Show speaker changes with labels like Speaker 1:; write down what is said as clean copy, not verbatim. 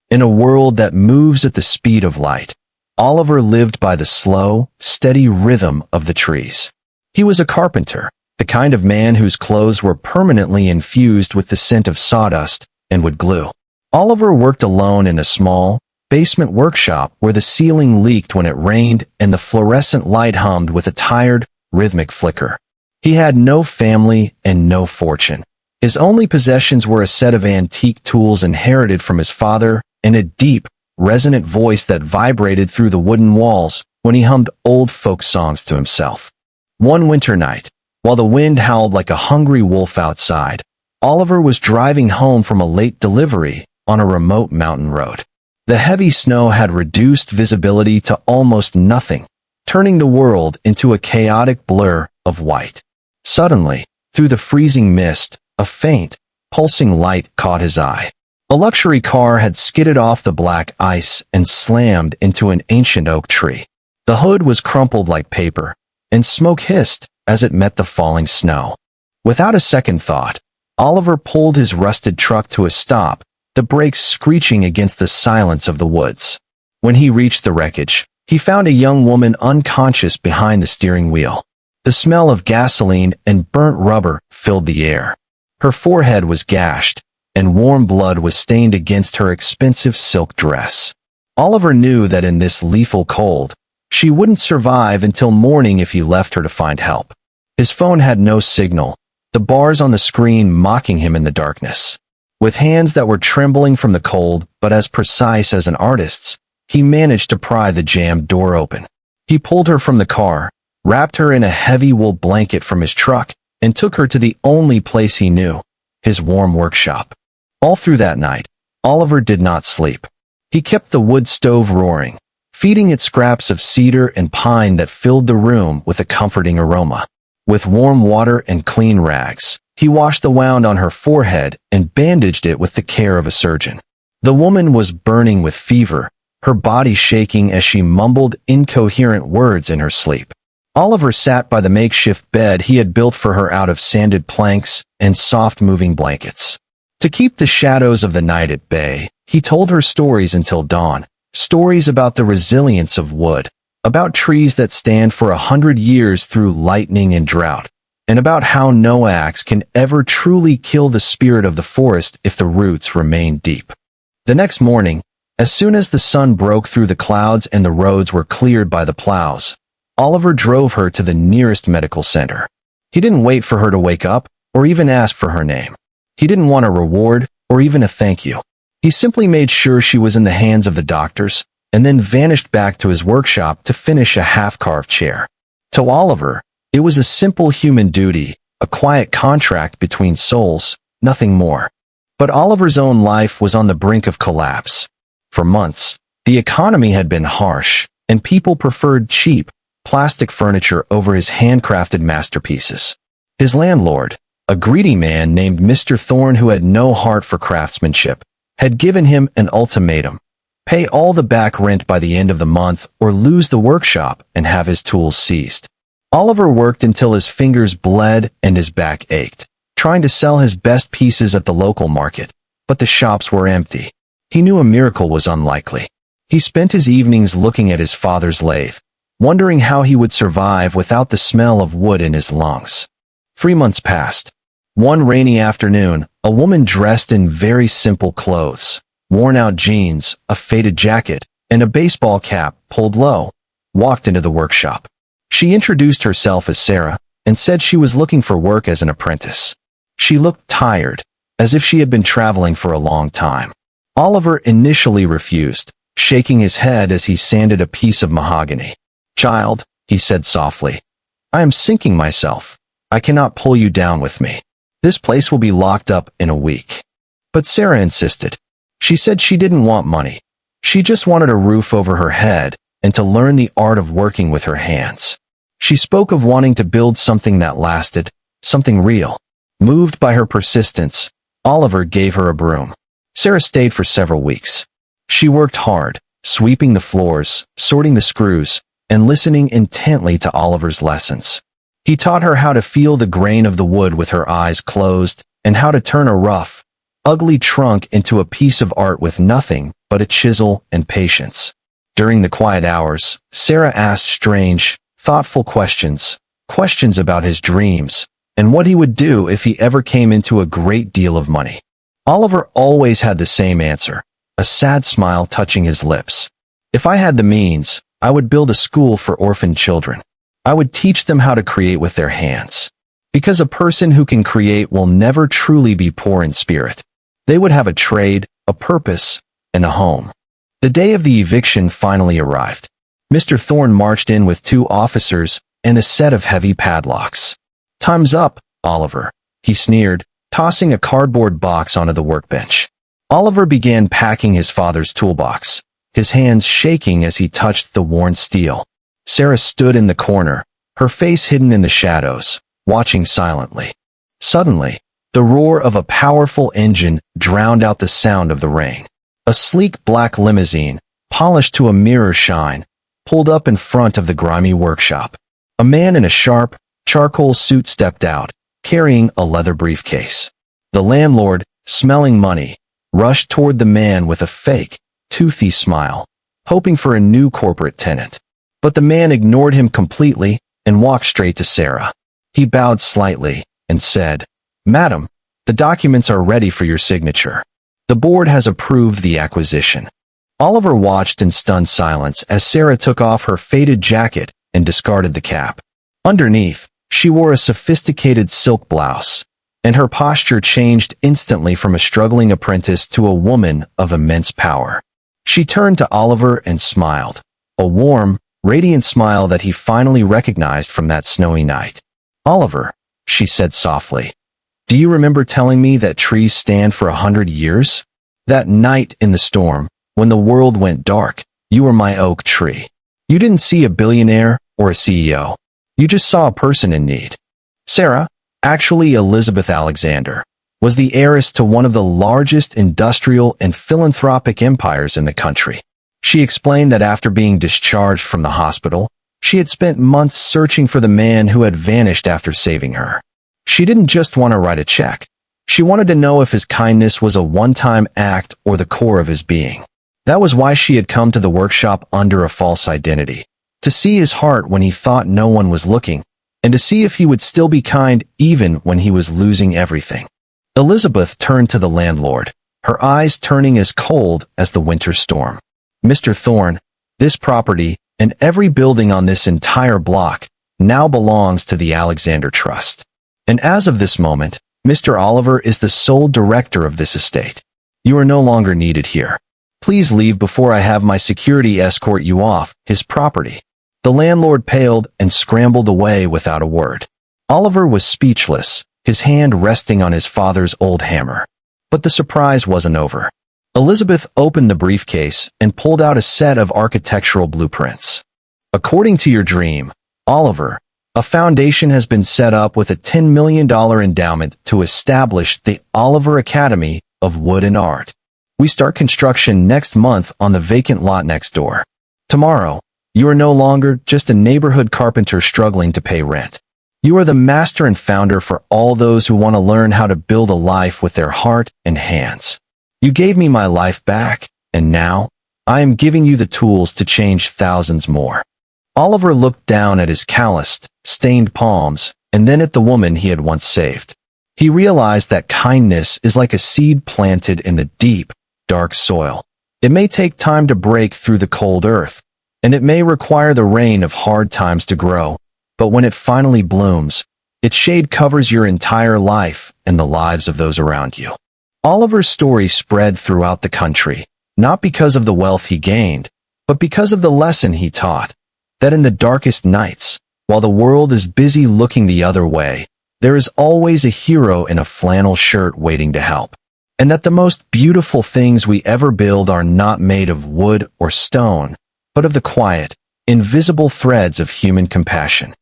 Speaker 1: In a world that moves at the speed of light, Oliver lived by the slow, steady rhythm of the trees. He was a carpenter, the kind of man whose clothes were permanently infused with the scent of sawdust and wood glue. Oliver worked alone in a small, basement workshop where the ceiling leaked when it rained and the fluorescent light hummed with a tired, rhythmic flicker. He had no family and no fortune. His only possessions were a set of antique tools inherited from his father and a deep, resonant voice that vibrated through the wooden walls when he hummed old folk songs to himself. One winter night, while the wind howled like a hungry wolf outside, Oliver was driving home from a late delivery on a remote mountain road. The heavy snow had reduced visibility to almost nothing, turning the world into a chaotic blur of white. Suddenly, through the freezing mist, a faint, pulsing light caught his eye. A luxury car had skidded off the black ice and slammed into an ancient oak tree. The hood was crumpled like paper, and smoke hissed as it met the falling snow. Without a second thought, Oliver pulled his rusted truck to a stop, the brakes screeching against the silence of the woods. When he reached the wreckage, he found a young woman unconscious behind the steering wheel. The smell of gasoline and burnt rubber filled the air. Her forehead was gashed, and warm blood was stained against her expensive silk dress. Oliver knew that in this lethal cold, she wouldn't survive until morning if he left her to find help. His phone had no signal, the bars on the screen mocking him in the darkness. With hands that were trembling from the cold but as precise as an artist's, he managed to pry the jammed door open. He pulled her from the car, wrapped her in a heavy wool blanket from his truck, and took her to the only place he knew, his warm workshop. All through that night, Oliver did not sleep. He kept the wood stove roaring, feeding it scraps of cedar and pine that filled the room with a comforting aroma. With warm water and clean rags, he washed the wound on her forehead and bandaged it with the care of a surgeon. The woman was burning with fever, her body shaking as she mumbled incoherent words in her sleep. Oliver sat by the makeshift bed he had built for her out of sanded planks and soft-moving blankets. To keep the shadows of the night at bay, he told her stories until dawn, stories about the resilience of wood, about trees that stand for 100 years through lightning and drought, and about how no axe can ever truly kill the spirit of the forest if the roots remain deep. The next morning, as soon as the sun broke through the clouds and the roads were cleared by the plows, Oliver drove her to the nearest medical center. He didn't wait for her to wake up or even ask for her name. He didn't want a reward or even a thank you. He simply made sure she was in the hands of the doctors and then vanished back to his workshop to finish a half-carved chair. To Oliver, it was a simple human duty, a quiet contract between souls, nothing more. But Oliver's own life was on the brink of collapse. For months, the economy had been harsh, and people preferred cheap, plastic furniture over his handcrafted masterpieces. His landlord, a greedy man named Mr. Thorne who had no heart for craftsmanship, had given him an ultimatum: pay all the back rent by the end of the month or lose the workshop and have his tools seized. Oliver worked until his fingers bled and his back ached, trying to sell his best pieces at the local market, but the shops were empty. He knew a miracle was unlikely. He spent his evenings looking at his father's lathe, wondering how he would survive without the smell of wood in his lungs. 3 months passed. One rainy afternoon, a woman dressed in very simple clothes, worn-out jeans, a faded jacket, and a baseball cap pulled low, walked into the workshop. She introduced herself as Sarah and said she was looking for work as an apprentice. She looked tired, as if she had been traveling for a long time. Oliver initially refused, shaking his head as he sanded a piece of mahogany. "Child," he said softly, "I am sinking myself. I cannot pull you down with me. This place will be locked up in a week." But Sarah insisted. She said she didn't want money. She just wanted a roof over her head and to learn the art of working with her hands. She spoke of wanting to build something that lasted, something real. Moved by her persistence, Oliver gave her a broom. Sarah stayed for several weeks. She worked hard, sweeping the floors, sorting the screws, and listening intently to Oliver's lessons. He taught her how to feel the grain of the wood with her eyes closed and how to turn a rough, ugly trunk into a piece of art with nothing but a chisel and patience. During the quiet hours, Sarah asked strange, thoughtful questions about his dreams, and what he would do if he ever came into a great deal of money. Oliver always had the same answer, a sad smile touching his lips. If I had the means, I would build a school for orphan children. I would teach them how to create with their hands. Because a person who can create will never truly be poor in spirit. They would have a trade, a purpose, and a home. The day of the eviction finally arrived. Mr. Thorne marched in with 2 officers and a set of heavy padlocks. "Time's up, Oliver," he sneered, tossing a cardboard box onto the workbench. Oliver began packing his father's toolbox, his hands shaking as he touched the worn steel. Sarah stood in the corner, her face hidden in the shadows, watching silently. Suddenly, the roar of a powerful engine drowned out the sound of the rain. A sleek black limousine, polished to a mirror shine, pulled up in front of the grimy workshop. A man in a sharp, charcoal suit stepped out, carrying a leather briefcase. The landlord, smelling money, rushed toward the man with a fake, toothy smile, hoping for a new corporate tenant. But the man ignored him completely and walked straight to Sarah. He bowed slightly and said, "Madam, the documents are ready for your signature. The board has approved the acquisition." Oliver watched in stunned silence as Sarah took off her faded jacket and discarded the cap. Underneath, she wore a sophisticated silk blouse, and her posture changed instantly from a struggling apprentice to a woman of immense power. She turned to Oliver and smiled, a warm, radiant smile that he finally recognized from that snowy night. "Oliver," she said softly, "do you remember telling me that trees stand for 100 years? That night in the storm, when the world went dark, you were my oak tree. You didn't see a billionaire or a CEO. You just saw a person in need." Sarah, actually Elizabeth Alexander, was the heiress to one of the largest industrial and philanthropic empires in the country. She explained that after being discharged from the hospital, she had spent months searching for the man who had vanished after saving her. She didn't just want to write a check. She wanted to know if his kindness was a one-time act or the core of his being. That was why she had come to the workshop under a false identity, to see his heart when he thought no one was looking, and to see if he would still be kind even when he was losing everything. Elizabeth turned to the landlord, her eyes turning as cold as the winter storm. "Mr. Thorne, this property, and every building on this entire block, now belongs to the Alexander Trust. And as of this moment, Mr. Oliver is the sole director of this estate. You are no longer needed here. Please leave before I have my security escort you off his property." The landlord paled and scrambled away without a word. Oliver was speechless, his hand resting on his father's old hammer. But the surprise wasn't over. Elizabeth opened the briefcase and pulled out a set of architectural blueprints. "According to your dream, Oliver, a foundation has been set up with a $10 million endowment to establish the Oliver Academy of Wood and Art. We start construction next month on the vacant lot next door. Tomorrow, you are no longer just a neighborhood carpenter struggling to pay rent. You are the master and founder for all those who want to learn how to build a life with their heart and hands. You gave me my life back, and now, I am giving you the tools to change thousands more." Oliver looked down at his calloused, stained palms, and then at the woman he had once saved. He realized that kindness is like a seed planted in the deep, dark soil. It may take time to break through the cold earth, and it may require the rain of hard times to grow, but when it finally blooms, its shade covers your entire life and the lives of those around you. Oliver's story spread throughout the country, not because of the wealth he gained, but because of the lesson he taught, that in the darkest nights, while the world is busy looking the other way, there is always a hero in a flannel shirt waiting to help, and that the most beautiful things we ever build are not made of wood or stone, but of the quiet, invisible threads of human compassion.